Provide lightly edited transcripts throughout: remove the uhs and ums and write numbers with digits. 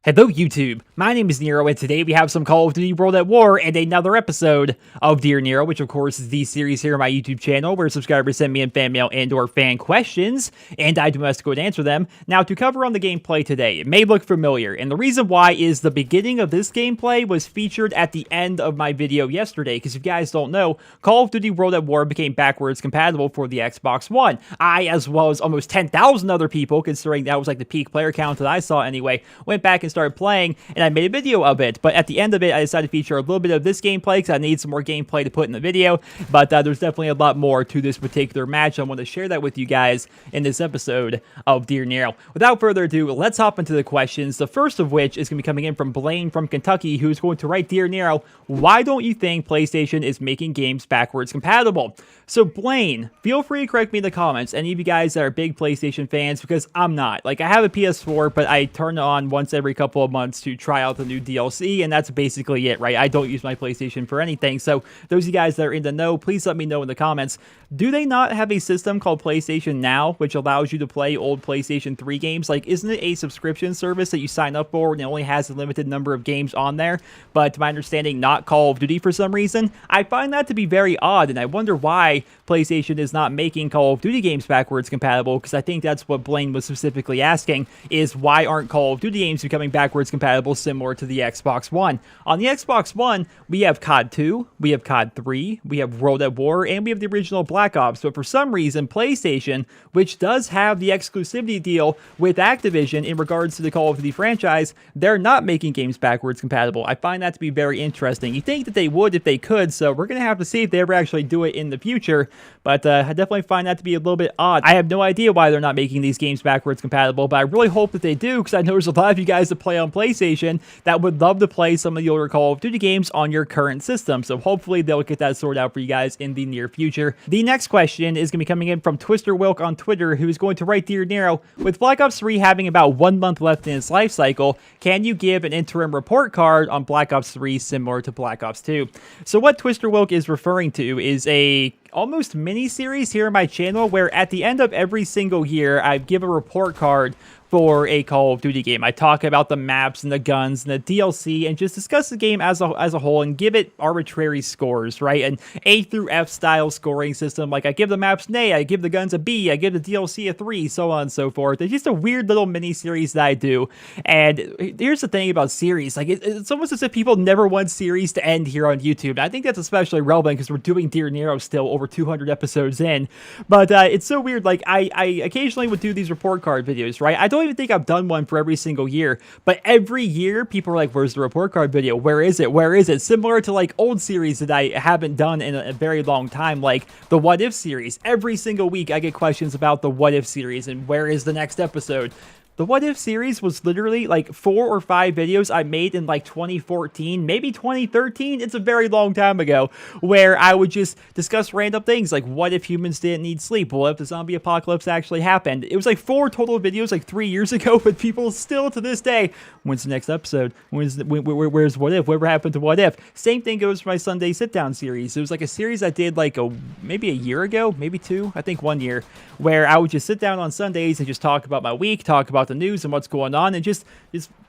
Hello YouTube, my name is Nero, and today we have some Call of Duty World at War and another episode of Dear Nero, which of course is the series here on my YouTube channel where subscribers send me in fan mail and or fan questions, and I do my best to go and answer them. Now, to cover on the gameplay today, it may look familiar, and the reason why is the beginning of this gameplay was featured at the end of my video yesterday, because if you guys don't know, Call of Duty World at War became backwards compatible for the Xbox One. I, as well as almost 10,000 other people, considering that was like the peak player count that I saw anyway, went back and started playing, and I made a video of it. But at the end of it, I decided to feature a little bit of this gameplay because I need some more gameplay to put in the video. But there's definitely a lot more to this particular match. I want to share that with you guys in this episode of Dear Nero. Without further ado, let's hop into the questions. The first of which is going to be coming in from Blaine from Kentucky, who's going to write, Dear Nero, why don't you think PlayStation is making games backwards compatible? So Blaine, feel free to correct me in the comments, any of you guys that are big PlayStation fans, because I'm not. Like, I have a PS4, but I turn it on once every couple of months to try out the new DLC, and that's basically it, right? I don't use my PlayStation for anything. So those of you guys that are in the know, please let me know in the comments. Do they not have a system called PlayStation Now, which allows you to play old PlayStation 3 games? Like, isn't it a subscription service that you sign up for and it only has a limited number of games on there? But to my understanding, not Call of Duty for some reason. I find that to be very odd, and I wonder why PlayStation is not making Call of Duty games backwards compatible, because I think that's what Blaine was specifically asking, is why aren't Call of Duty games becoming backwards compatible similar to the Xbox One? On the Xbox One, we have COD4, we have COD3, we have World at War, and we have the original Black Ops. But for some reason, PlayStation, which does have the exclusivity deal with Activision in regards to the Call of Duty franchise, they're not making games backwards compatible. I find that to be very interesting. You think that they would if they could, so we're going to have to see if they ever actually do it in the future. But I definitely find that to be a little bit odd. I have no idea why they're not making these games backwards compatible, but I really hope that they do, because I know there's a lot of you guys that play on PlayStation that would love to play some of the older Call of Duty games on your current system. So hopefully they'll get that sorted out for you guys in the near future. The next question is going to be coming in from Twister Wilk on Twitter, who is going to write, Dear Nero, with Black Ops 3 having about 1 month left in its life cycle, can you give an interim report card on Black Ops 3 similar to Black Ops 2? So what Twister Wilk is referring to is a almost mini-series here on my channel where at the end of every single year, I give a report card for a Call of Duty game. I talk about the maps and the guns and the DLC and just discuss the game as a whole and give it arbitrary scores, right? An A through F style scoring system. Like, I give the maps an A, I give the guns a B, I give the DLC a 3, so on and so forth. It's just a weird little mini series that I do. And here's the thing about series. Like, it's almost as if people never want series to end here on YouTube. And I think that's especially relevant because we're doing Dear Nero still over 200 episodes in. But it's so weird. Like, I occasionally would do these report card videos, right? I don't even think I've done one for every single year, but every year people are like, where's the report card video? Where is it? Where is it? Similar to like old series that I haven't done in a very long time, like the What If series. Every single week I get questions about the What If series and where is the next episode. The What If series was literally like 4 or 5 videos I made in like 2014, maybe 2013. It's a very long time ago, where I would just discuss random things like, what if humans didn't need sleep? What if the zombie apocalypse actually happened? It was like 4 total videos like 3 years ago, but people still to this day, when's the next episode? Where's What If? Whatever happened to What If? Same thing goes for my Sunday Sit Down series. It was like a series I did like maybe a year ago, maybe 2, I think 1 year, where I would just sit down on Sundays and just talk about my week, talk about the news and what's going on, and just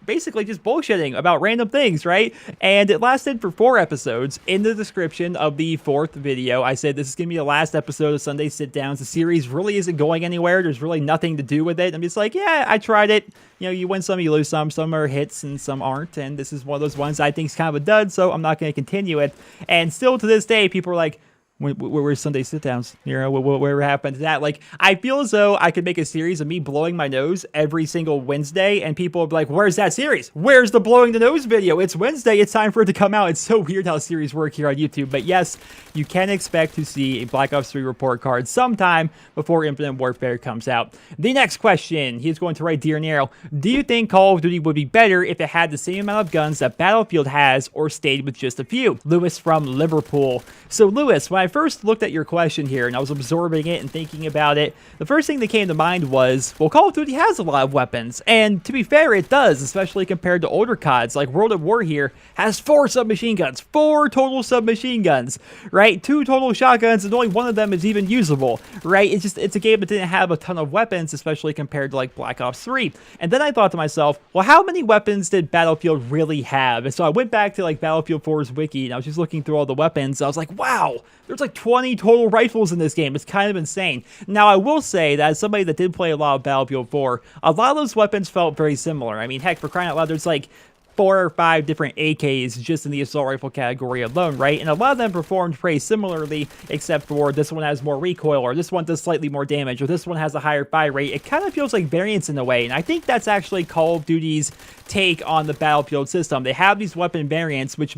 basically just bullshitting about random things, right? And it lasted for 4 episodes. In the description of the 4th video, I said this is gonna be the last episode of Sunday Sit Downs. The series really isn't going anywhere. There's really nothing to do with it. I'm just like, yeah, I tried it. You know, you win some, you lose some. Some are hits and some aren't, and this is one of those ones I think is kind of a dud, so I'm not going to continue it. And still to this day, people are like, where's Sunday Sit Downs? You know, where happened to that? Like, I feel as though I could make a series of me blowing my nose every single Wednesday, and people would be like, where's that series? Where's the blowing the nose video? It's Wednesday, it's time for it to come out. It's so weird how series work here on YouTube. But yes, you can expect to see a Black Ops 3 report card sometime before Infinite Warfare comes out. The next question, he's going to write, Dear Nero, do you think Call of Duty would be better if it had the same amount of guns that Battlefield has or stayed with just a few? Lewis from Liverpool. So Lewis, when I first looked at your question here and I was absorbing it and thinking about it, the first thing that came to mind was, well, Call of Duty has a lot of weapons. And to be fair, it does, especially compared to older CODs. Like World at War here has 4 submachine guns, 4 total submachine guns, right? 2 total shotguns, and only one of them is even usable, right? It's a game that didn't have a ton of weapons, especially compared to like Black Ops 3. And then I thought to myself, well, how many weapons did Battlefield really have? And so I went back to like Battlefield 4's wiki and I was just looking through all the weapons. I was like, wow, there's like 20 total rifles in this game. It's kind of insane. Now, I will say that as somebody that did play a lot of Battlefield 4, a lot of those weapons felt very similar. I mean, heck, for crying out loud, there's like 4 or 5 different AKs just in the assault rifle category alone, right? And a lot of them performed pretty similarly, except for this one has more recoil, or this one does slightly more damage, or this one has a higher fire rate. It kind of feels like variance in a way, and I think that's actually Call of Duty's take on the Battlefield system. They have these weapon variants which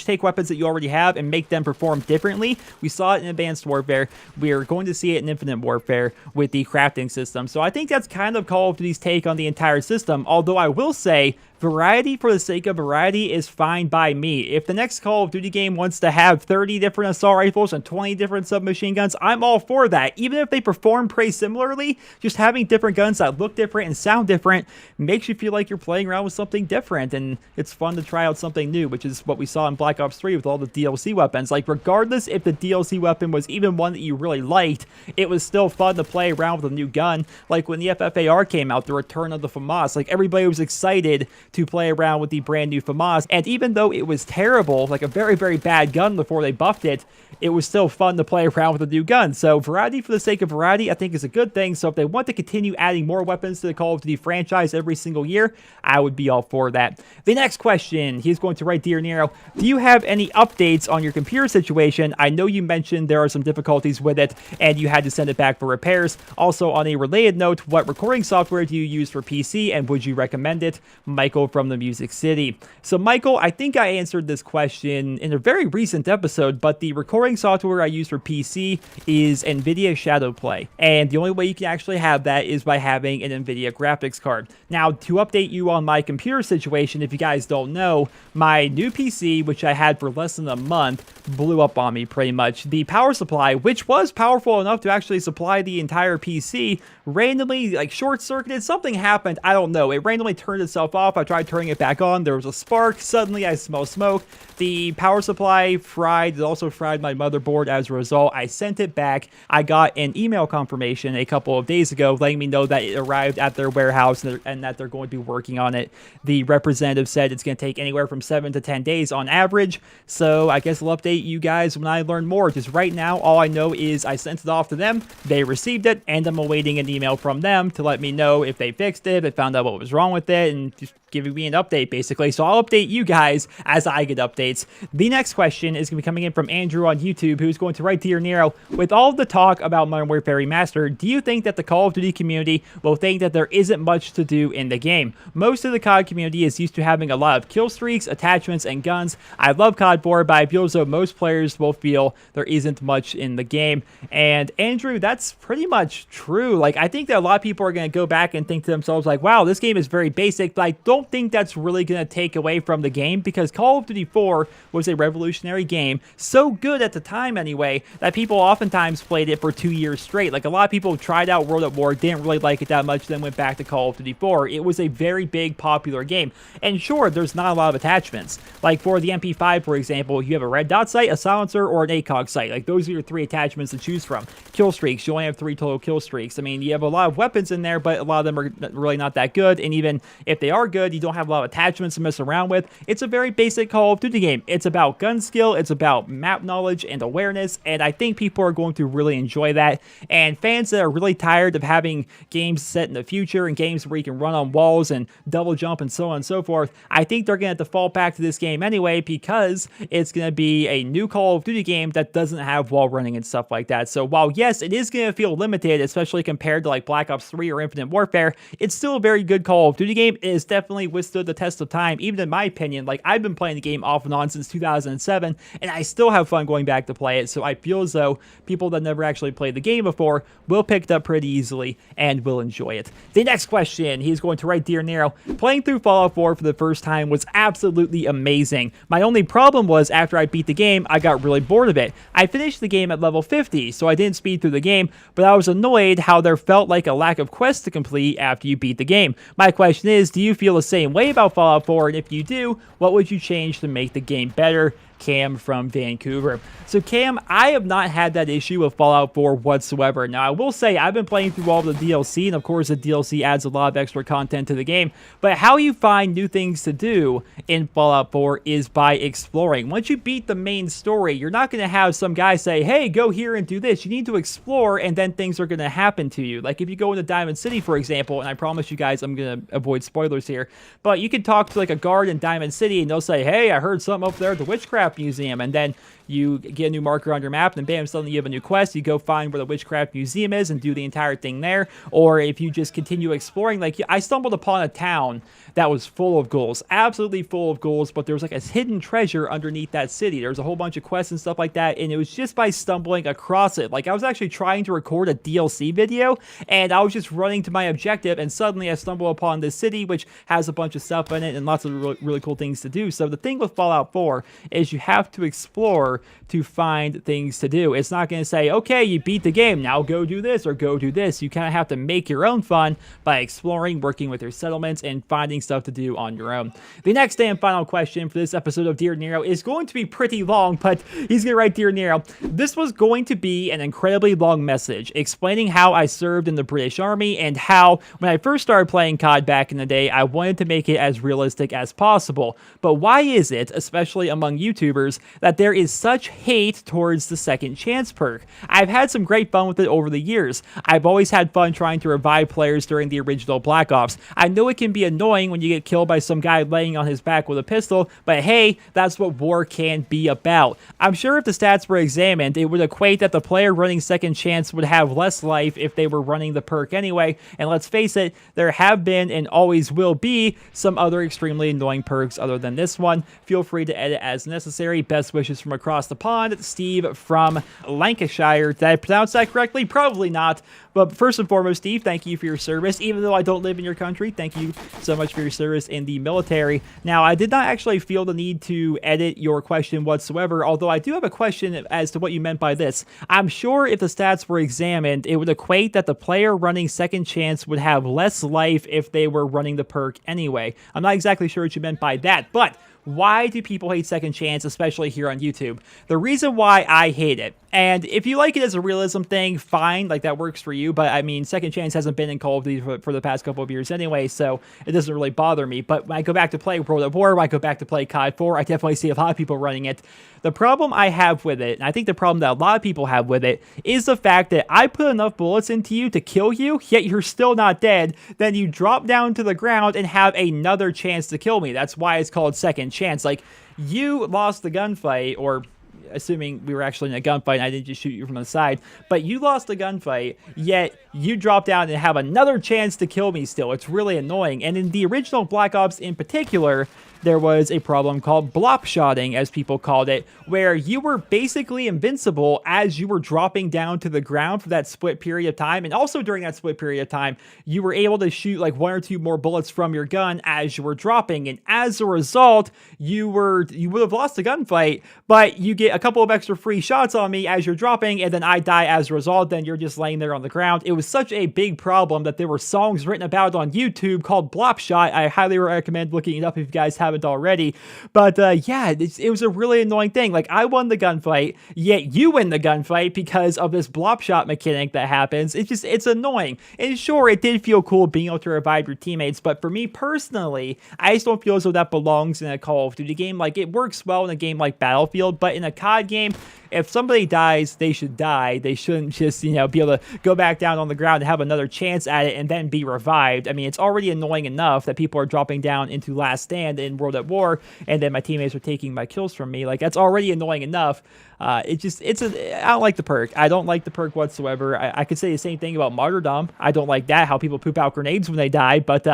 take weapons that you already have and make them perform differently. We saw it in Advanced Warfare. We're going to see it in Infinite Warfare with the crafting system. So I think that's kind of Call of Duty's take on the entire system, although I will say variety for the sake of variety is fine by me. If the next Call of Duty game wants to have 30 different assault rifles and 20 different submachine guns, I'm all for that. Even if they perform pretty similarly, just having different guns that look different and sound different makes you feel like you're playing around with something different, and it's fun to try out something new, which is what we saw in Black Ops 3 with all the DLC weapons. Like, regardless if the DLC weapon was even one that you really liked, it was still fun to play around with a new gun. Like when the FFAR came out, the return of the FAMAS, like everybody was excited to play around with the brand new FAMAS, and even though it was terrible, like a very, very bad gun before they buffed it, it was still fun to play around with a new gun. So variety for the sake of variety, I think, is a good thing. So if they want to continue adding more weapons to the Call of Duty franchise every single year, I would be all for that. The next question, he's going to write, Dear Nero, do you have any updates on your computer situation? I know you mentioned there are some difficulties with it and you had to send it back for repairs. Also, on a related note, what recording software do you use for PC and would you recommend it? Michael from the Music City. So Michael, I think I answered this question in a very recent episode, but the recording software I use for PC is NVIDIA Shadowplay, and the only way you can actually have that is by having an NVIDIA graphics card. Now, to update you on my computer situation, if you guys don't know, my new PC, which I had for less than a month, blew up on me pretty much. The power supply, which was powerful enough to actually supply the entire PC, randomly like short-circuited. Something happened, I don't know. It randomly turned itself off. I tried turning it back on. There was a spark. Suddenly, I smell smoke. The power supply fried. It also fried my motherboard as a result. I sent it back. I got an email confirmation a couple of days ago letting me know that it arrived at their warehouse and that they're going to be working on it. The representative said it's going to take anywhere from 7 to 10 days on average. So I guess I'll update you guys when I learn more. Just right now, all I know is I sent it off to them. They received it, and I'm awaiting an email from them to let me know if they fixed it, if they found out what was wrong with it, and just giving me an update, basically. So I'll update you guys as I get updates. The next question is going to be coming in from Andrew on YouTube, who's going to write, Dear Nero, with all the talk about Modern Warfare Remastered, do you think that the Call of Duty community will think that there isn't much to do in the game? Most of the COD community is used to having a lot of kill streaks, attachments, and guns. I love COD4, but I feel as though most players will feel there isn't much in the game. And Andrew, that's pretty much true. Like, I think that a lot of people are going to go back and think to themselves, like, wow, this game is very basic, but I don't think that's really going to take away from the game, because Call of Duty 4 was a revolutionary game, so good at the time anyway, that people oftentimes played it for 2 years straight. Like, a lot of people tried out World at War, didn't really like it that much, then went back to Call of Duty 4. It was a very big, popular game. And sure, there's not a lot of attachments. Like, for the MP5, for example, you have a red dot sight, a silencer, or an ACOG sight. Like, those are your 3 attachments to choose from. Kill streaks, you only have 3 total kill streaks. I mean, you have a lot of weapons in there, but a lot of them are really not that good, and even if they are good, you don't have a lot of attachments to mess around with. It's a very basic Call of Duty game. It's about gun skill, it's about map knowledge and awareness, and I think people are going to really enjoy that. And fans that are really tired of having games set in the future and games where you can run on walls and double jump and so on and so forth, I think they're going to have to fall back to this game anyway, because it's going to be a new Call of Duty game that doesn't have wall running and stuff like that. So while yes, it is going to feel limited, especially compared to like Black Ops 3 or Infinite Warfare, it's still a very good Call of Duty game. It has definitely withstood the test test of time, even in my opinion. Like, I've been playing the game off and on since 2007, and I still have fun going back to play it, so I feel as though people that never actually played the game before will pick it up pretty easily and will enjoy it. The next question, he's going to write, Dear Nero, playing through Fallout 4 for the first time was absolutely amazing. My only problem was after I beat the game, I got really bored of it. I finished the game at level 50, so I didn't speed through the game, but I was annoyed how there felt like a lack of quests to complete after you beat the game. My question is, do you feel the same way about Fallout 4? And if you do, what would you change to make the game better? Cam from Vancouver. So Cam, I have not had that issue with Fallout 4 whatsoever. Now, I will say I've been playing through all the DLC, and of course the DLC adds a lot of extra content to the game, but how you find new things to do in Fallout 4 is by exploring. Once you beat the main story, you're not going to have some guy say, hey, go here and do this. You need to explore, and then things are going to happen to you. Like if you go into Diamond City, for example, and I promise you guys I'm going to avoid spoilers here, but you can talk to like a guard in Diamond City, and they'll say, hey, I heard something up there at the Witchcraft Museum, and then you get a new marker on your map, and bam, suddenly you have a new quest. You go find where the Witchcraft Museum is and do the entire thing there. Or if you just continue exploring, like I stumbled upon a town that was full of ghouls, absolutely full of ghouls, but there was like a hidden treasure underneath that city. There was a whole bunch of quests and stuff like that, and it was just by stumbling across it. Like I was actually trying to record a DLC video, and I was just running to my objective, and suddenly I stumbled upon this city, which has a bunch of stuff in it and lots of really cool things to do. So the thing with Fallout 4 is you have to explore to find things to do. It's not going to say, okay, you beat the game, now go do this or go do this. You kind of have to make your own fun by exploring, working with your settlements, and finding stuff to do on your own. The next and final question for this episode of Dear Nero is going to be pretty long, but he's going to write, Dear Nero, this was going to be an incredibly long message explaining how I served in the British Army and how, when I first started playing COD back in the day, I wanted to make it as realistic as possible. But why is it, especially among YouTubers, that there is such hate towards the second chance perk? I've had some great fun with it over the years. I've always had fun trying to revive players during the original Black Ops. I know it can be annoying when you get killed by some guy laying on his back with a pistol, but hey, that's what war can be about. I'm sure if the stats were examined, it would equate that the player running second chance would have less life if they were running the perk anyway, and let's face it, there have been and always will be some other extremely annoying perks other than this one. Feel free to edit as necessary. Best wishes from across the pond, Steve from Lancashire. Did I pronounce that correctly? Probably not. But first and foremost, Steve, thank you for your service. Even though I don't live in your country, thank you so much for your service in the military. Now, I did not actually feel the need to edit your question whatsoever, although I do have a question as to what you meant by this. I'm sure if the stats were examined, it would equate that the player running second chance would have less life if they were running the perk anyway. I'm not exactly sure what you meant by that, but why do people hate second chance, especially here on YouTube? The reason why I hate it, and if you like it as a realism thing, fine, like that works for you, but I mean, second chance hasn't been in Call of Duty for the past couple of years anyway, so it doesn't really bother me. But when I go back to play World at War, when I go back to play COD4, I definitely see a lot of people running it. The problem I have with it, and I think the problem that a lot of people have with it, is the fact that I put enough bullets into you to kill you, yet you're still not dead, then you drop down to the ground and have another chance to kill me. That's why it's called second chance. Like, you lost the gunfight, or assuming we were actually in a gunfight and I didn't just shoot you from the side, but you lost the gunfight, yet you drop down and have another chance to kill me still. It's really annoying. And in the original Black Ops in particular, there was a problem called blop shotting, as people called it, where you were basically invincible as you were dropping down to the ground for that split period of time. And also during that split period of time, you were able to shoot like one or two more bullets from your gun as you were dropping. And as a result, you would have lost the gunfight, but you get a couple of extra free shots on me as you're dropping, and then I die as a result. Then you're just laying there on the ground. It was such a big problem that there were songs written about it on YouTube called Blop Shot. I highly recommend looking it up if you guys haven't already. But yeah, it was a really annoying thing. Like, I won the gunfight, yet you win the gunfight because of this blop shot mechanic that happens. It's annoying. And sure, it did feel cool being able to revive your teammates, but for me personally, I just don't feel as though that belongs in a Call of Duty game. Like, it works well in a game like Battlefield, but in a COD game, if somebody dies, they should die. They shouldn't just, be able to go back down on the ground and have another chance at it and then be revived. I mean, it's already annoying enough that people are dropping down into Last Stand in World at War, and then my teammates are taking my kills from me. Like, that's already annoying enough. I don't like the perk. I don't like the perk whatsoever. I could say the same thing about Martyrdom. I don't like that, how people poop out grenades when they die, but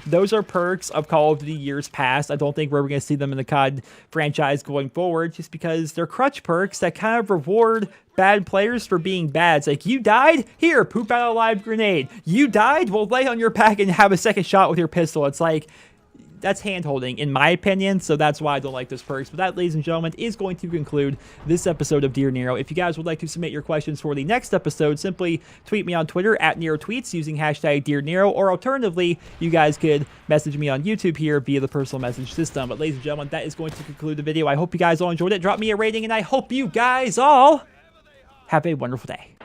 those are perks of Call of Duty years past. I don't think we're going to see them in the COD franchise going forward, just because they're crutch perks that kind of reward bad players for being bad. It's like, you died? Here, poop out a live grenade. You died? Well, lay on your back and have a second shot with your pistol. It's like, that's hand-holding, in my opinion, so that's why I don't like those perks. But that, ladies and gentlemen, is going to conclude this episode of Dear Nero. If you guys would like to submit your questions for the next episode, simply tweet me on Twitter at NeroTweets using hashtag Dear Nero, or alternatively, you guys could message me on YouTube here via the personal message system. But ladies and gentlemen, that is going to conclude the video. I hope you guys all enjoyed it. Drop me a rating, and I hope you guys all have a wonderful day.